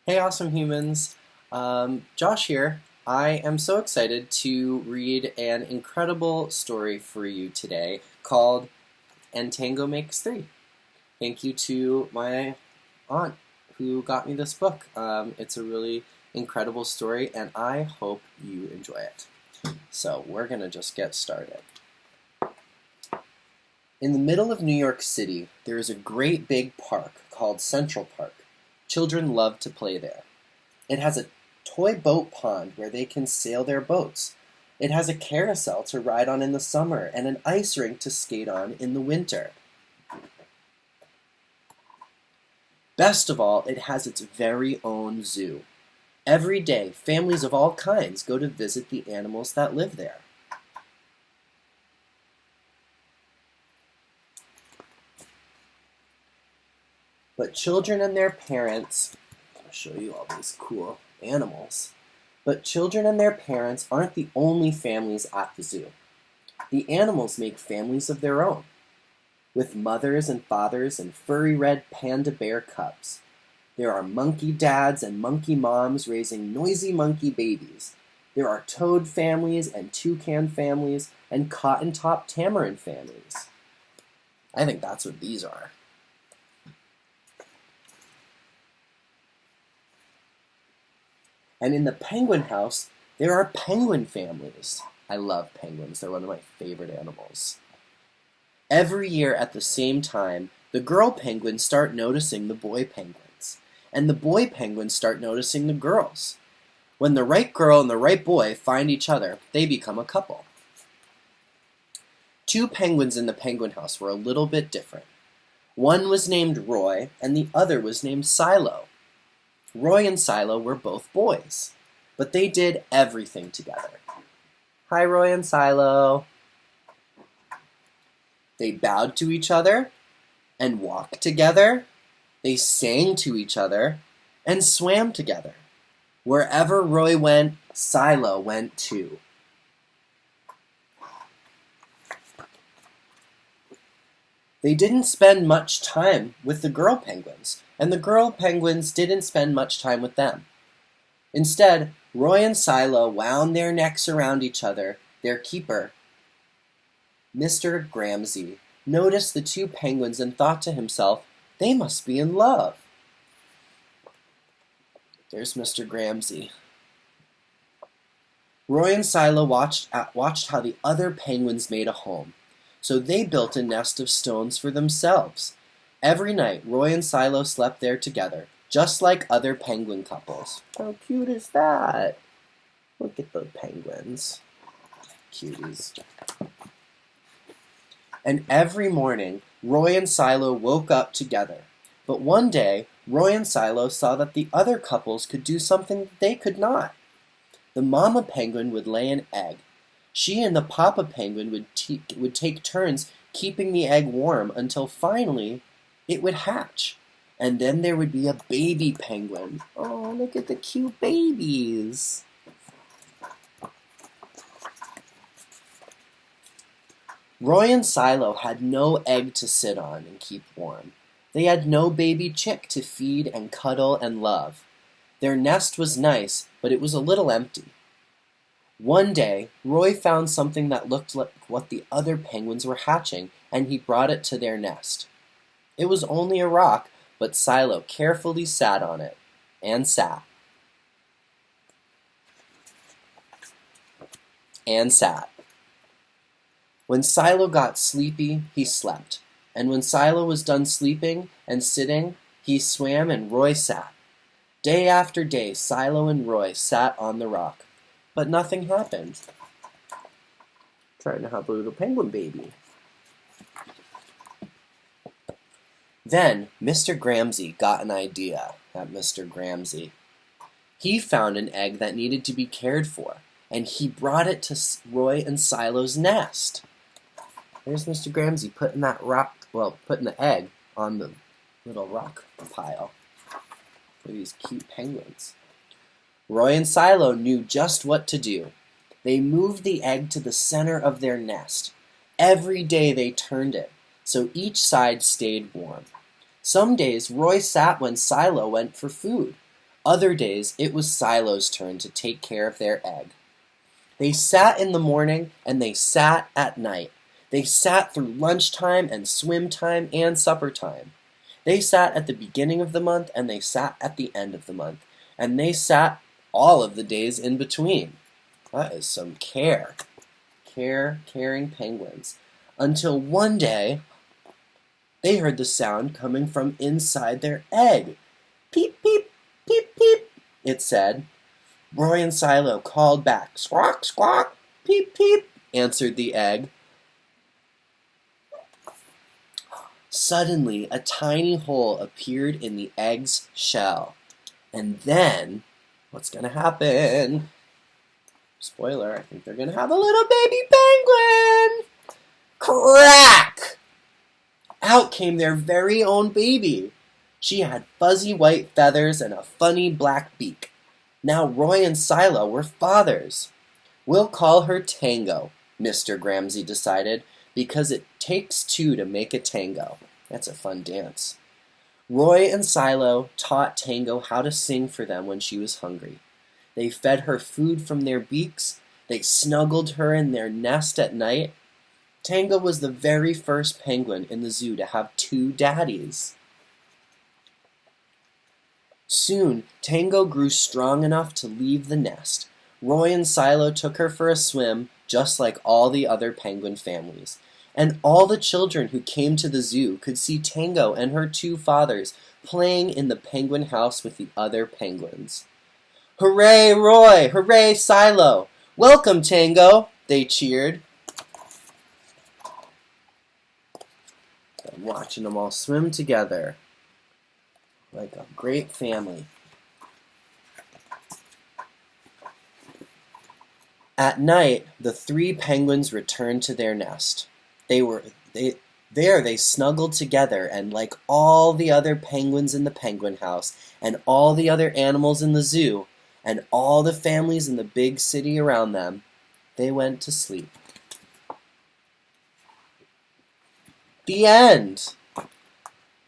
Hey, awesome humans. Josh here. I am so excited to read an incredible story for you today called And Tango Makes Three. Thank you to my aunt who got me this book. It's a really incredible story, and I hope you enjoy it. So, we're going to just get started. In the middle of New York City, there is a great big park called Central Park. Children love to play there. It has a toy boat pond where they can sail their boats. It has a carousel to ride on in the summer and an ice rink to skate on in the winter. Best of all, it has its very own zoo. Every day, families of all kinds go to visit the animals that live there. But children and their parents, I'll show you all these cool animals. But children and their parents aren't the only families at the zoo. The animals make families of their own, with mothers and fathers and furry red panda bear cubs. There are monkey dads and monkey moms raising noisy monkey babies. There are toad families and toucan families and cotton top tamarin families. I think that's what these are. And in the penguin house, there are penguin families. I love penguins. They're one of my favorite animals. Every year at the same time, the girl penguins start noticing the boy penguins, and the boy penguins start noticing the girls. When the right girl and the right boy find each other, they become a couple. Two penguins in the penguin house were a little bit different. One was named Roy, and the other was named Silo. Roy and Silo were both boys, but they did everything together. Hi, Roy and Silo. They bowed to each other and walked together. They sang to each other and swam together. Wherever Roy went, Silo went too. They didn't spend much time with the girl penguins, and the girl penguins didn't spend much time with them. Instead, Roy and Silo wound their necks around each other. Their keeper, Mr. Gramsci, noticed the two penguins and thought to himself, they must be in love. There's Mr. Gramsci. Roy and Silo watched how the other penguins made a home. So they built a nest of stones for themselves. Every night, Roy and Silo slept there together, just like other penguin couples. How cute is that? Look at the penguins. Cuties. And every morning, Roy and Silo woke up together. But one day, Roy and Silo saw that the other couples could do something that they could not. The mama penguin would lay an egg. She and the papa penguin would take turns keeping the egg warm until finally it would hatch. And then there would be a baby penguin. Oh, look at the cute babies. Roy and Silo had no egg to sit on and keep warm. They had no baby chick to feed and cuddle and love. Their nest was nice, but it was a little empty. One day, Roy found something that looked like what the other penguins were hatching, and he brought it to their nest. It was only a rock, but Silo carefully sat on it, and sat. And sat. When Silo got sleepy, he slept, and when Silo was done sleeping and sitting, he swam and Roy sat. Day after day, Silo and Roy sat on the rock. But nothing happened. Trying to have a little penguin baby. Then Mr. Gramsci got an idea at Mr. Gramsci. He found an egg that needed to be cared for, and he brought it to Roy and Silo's nest. There's Mr. Gramsci putting the egg on the little rock pile for these cute penguins. Roy and Silo knew just what to do. They moved the egg to the center of their nest. Every day they turned it, so each side stayed warm. Some days Roy sat when Silo went for food. Other days, it was Silo's turn to take care of their egg. They sat in the morning and they sat at night. They sat through lunchtime and swim time and supper time. They sat at the beginning of the month and they sat at the end of the month. And they sat all of the days in between. That is some care. Caring penguins. Until one day, they heard the sound coming from inside their egg. Peep, peep, peep, peep, it said. Roy and Silo called back. Squawk, squawk, peep, peep, answered the egg. Suddenly, a tiny hole appeared in the egg's shell. And then, what's going to happen? Spoiler, I think they're going to have a little baby penguin! Crack! Out came their very own baby. She had fuzzy white feathers and a funny black beak. Now Roy and Silo were fathers. We'll call her Tango, Mr. Gramsci decided, because it takes two to make a tango. That's a fun dance. Roy and Silo taught Tango how to sing for them when she was hungry. They fed her food from their beaks. They snuggled her in their nest at night. Tango was the very first penguin in the zoo to have two daddies. Soon, Tango grew strong enough to leave the nest. Roy and Silo took her for a swim, just like all the other penguin families. And all the children who came to the zoo could see Tango and her two fathers playing in the penguin house with the other penguins. Hooray, Roy! Hooray, Silo! Welcome, Tango! They cheered. And watching them all swim together like a great family. At night, the three penguins returned to their nest. They snuggled together, and like all the other penguins in the penguin house, and all the other animals in the zoo, and all the families in the big city around them, they went to sleep. The end!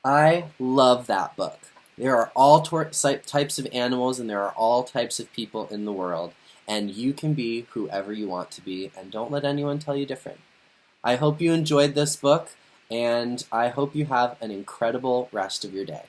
I love that book. There are all types of animals and there are all types of people in the world, and you can be whoever you want to be, and don't let anyone tell you different. I hope you enjoyed this book, and I hope you have an incredible rest of your day.